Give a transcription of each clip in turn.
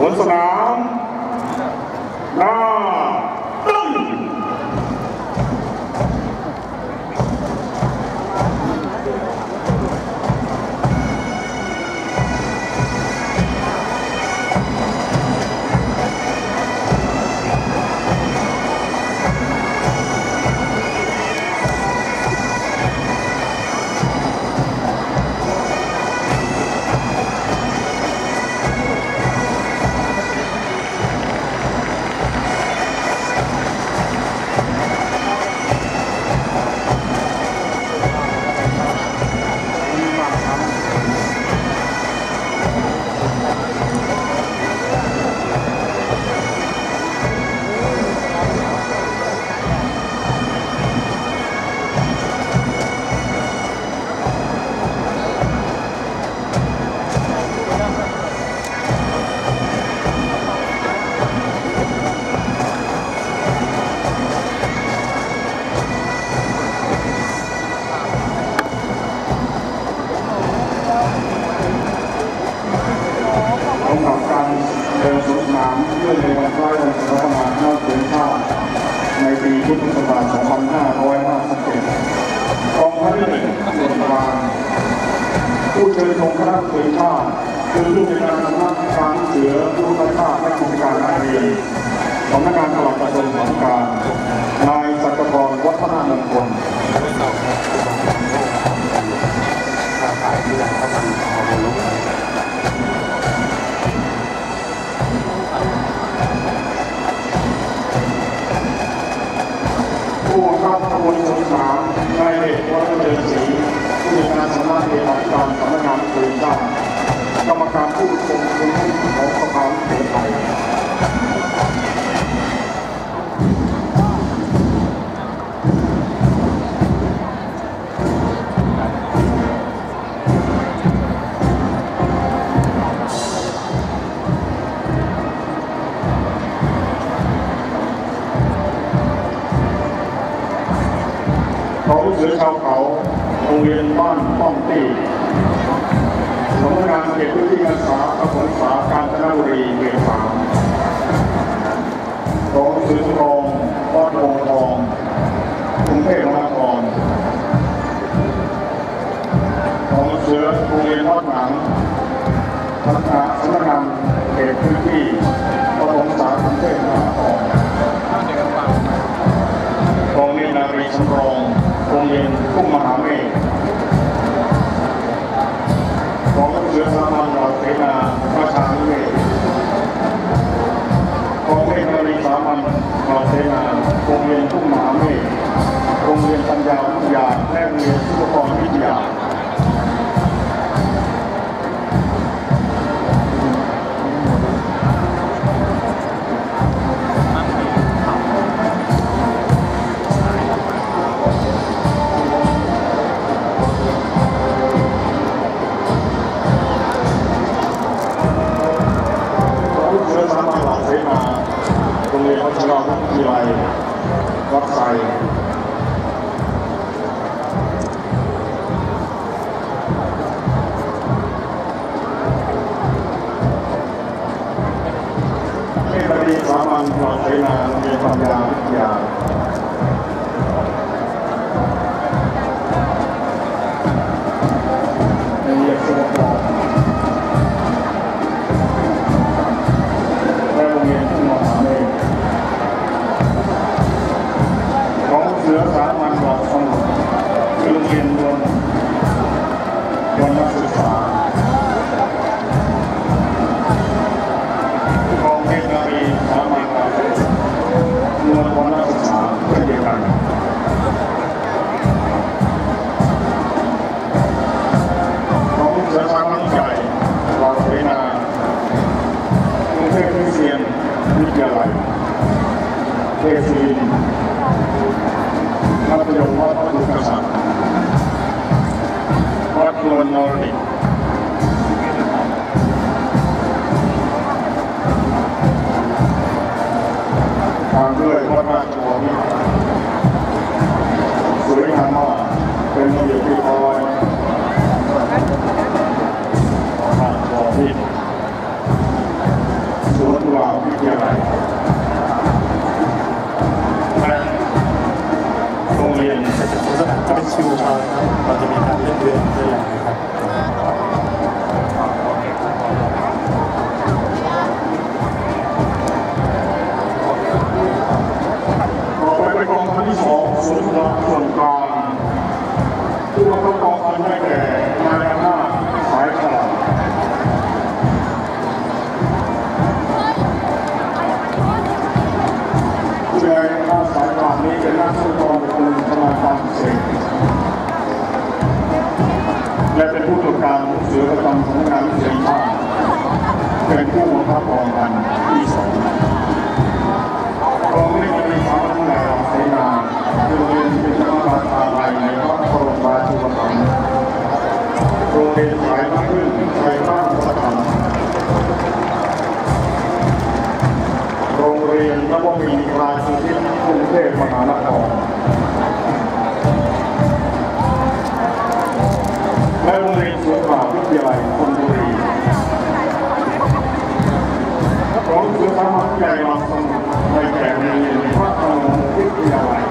สวนสนามหน้าตึ้งในวันคล้ายวันสถาปนาหน้าเสือชาติในปีพุทธศักราช 2557 กองทัพที่ 1 ส่วนกลางผู้เชิญธงคณะเสือชาติคือผู้ในการสำนักการเสือผู้บัญชาการและกิจการนักเรียนสำนักงานตลาดกระทรวงศึกษานายศักดิ์กรวัฒนมงคลผู้บังคับขบวนสงสารนายเอกวัฒน์เจริญศรีผู้ในการสำนักเลขาธิการสำนักงานเสือชาติกรรมการผู้ทรงคุณวุฒิของสภาเสือไทยเขาเสือชาวเขาโรงเรียนบ้านป้อมตีสำนักงานเขตพื้นที่การศึกษาประถมศึกษากาญจนบุรีเขต 3ของเสือทองวัดวงทองกรุงเทพมหานครของเสือโรงเรียนวัดหนังสำนักงานเขตพื้นที่ประถมศึกษากรุงเทพมหานครของเรียนนารีสำรองโรงเรียนทุ่งมหาเมฆของเสือสามัญเหล่าเสนาประชานิเวศของเรียนนารีสามัญเหล่าเสนาโรงเรียนทุ่งมหาเมฆโรงเรียนปัญญาวิทยาและโรงเรียนสุขภาพวิทยาโรงเรียนวัชราวิทยาลัยวัดไซเทพดีสามัญเหล่าเสนาโรงเรียนปัญญาวิทยาโรงเรียนสุขภาพและโรงเรียนทุ่งมหาเมฆของเสือสามัญเหล่าสมุทรคือโรงเรียนรวมนักศึกษาของเทคนารีสามัญเหล่าสมุทรรวมนักศึกษาเช่นเดียวกันของเสือสามัญใหญ่เหล่าเสนากรุงเทพคริสเตียนวิทยาลัยเทศิรินทร์มัธยมวัดพระดุกษัตริย์วัดนวลนรดิตทางด้วยวัดราชวมิตรสวยงามมากเป็นระเบียบเรียบร้อยราชวมิตร ทยาลัยและโรงเรียน สนามจะเป็นชิวมาครับเราจะมีการเล่นเรือด้วยนะครับต่อไปเป็นกองพันที่2ส่วนกลางผู้บังคับกองพันได้แก่นายอำนาจสายขลาดผู้ใดหน้าสายขลาดนี้เป็นนักสู้กองเป็นชำนาญการพิเศษและเป็นผู้ตรวจการเสือประจำสำนักงานวิทยาศาสตร์เป็นผู้บังคับกองพันที่2กองนี้มีสามัญแหล่เสนาโรงเรียนเป็นจังหวัดอะไรในพระบรมราชูปถัมภ์โรงเรียนสายน้ำพึ่งไทยบ้านสถานโรงเรียนนวมินทราชินีกรุงเทพมหานครและโรงเรียนสวนป่าวิทยาลัยธนบุรีพร้อมเสือสามัญใหญ่ลำสมุทรในแก่โรงเรียนพระบรมวิทยาลัย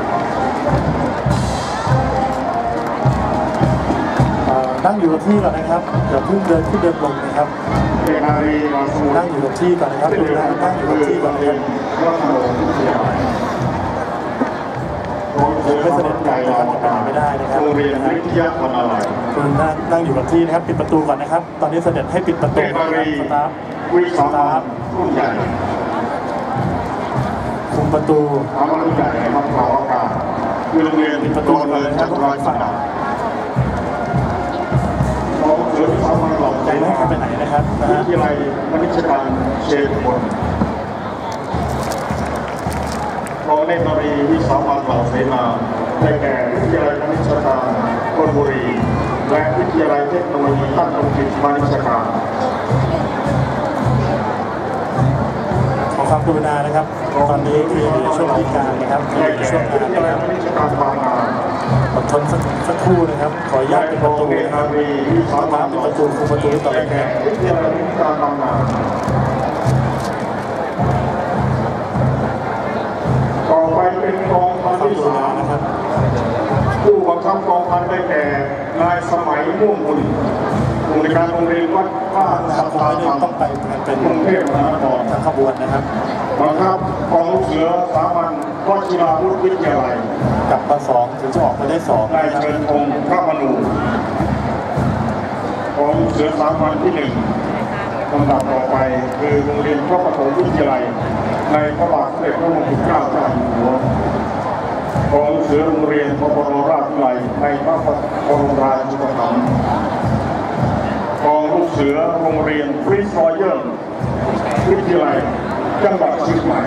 นั่งอยู่กับที่ก่อนนะครับอย่าเพิ่งเดินขึ้นเดินลงนะครับนั่งอยู่กับที่ก่อนนะครับดูแลนั่งอยู่กับที่ก่อนนะครับไม่เสด็จไกลนะครับจะไปไหนไม่ได้นะครับโรงเรียนวิทยาคณาลัยคุณนั่งอยู่กับที่นะครับปิดประตูก่อนนะครับตอนนี้เสด็จให้ปิดประตูสตาฟรุ่นใหญ่คุมประตูทำรุ่นใหญ่ครับข่าวอากาศคือโรงเรียนปิดประตูเลยนะครับทุกฝ่ายเสือสามัญเหล่าใจไม่ให้ไปไหนนะครับวิทยาลัยมณิชการเชฟบนรองเนตรนารีวิสามัญเหล่าเสนาได้แก่วิทยาลัยมณิชการธนบุรีและวิทยาลัยเทคโนโลยีตั้งตรงจิตมณิชการขอความกรุณานะครับตอนนี้คือช่วงพิการนะครับช่วงงานนะครับอดทนสักครู่นะครับขออนุญาตเป็นประตูนะครับมาเป็นประตูคุมประตูต่อไปครับต่อไปเป็นกองพันที่3นะครับผู้บังคับกองพันได้แก่นายสมัยม่วงบุญผู้ในการโรงเรียนวัดท่าสัตตาธรรมต้องไปเป็นกรุงเทพมหานครทางขบวนนะครับบังคับกองลูกเสือสามัญวชิราวุธวิทยาลัยกลับมา2ถึงจะออกมาได้2นายเชิญพงศ์พระมนูกองลูกเสือสามัญที่1ลำดับต่อไปคือโรงเรียนพระปฐมวิทยาลัยในพระบาทสมเด็จพระมงกุฎเกล้าเจ้าอยู่หัวกองลูกเสือโรงเรียนพระบรมราชวิทยาลัยในพระบรมราชูปถัมภ์กองลูกเสือโรงเรียนฟรีสรอยัลวิทยาลัยจังหวัดเชียงใหม่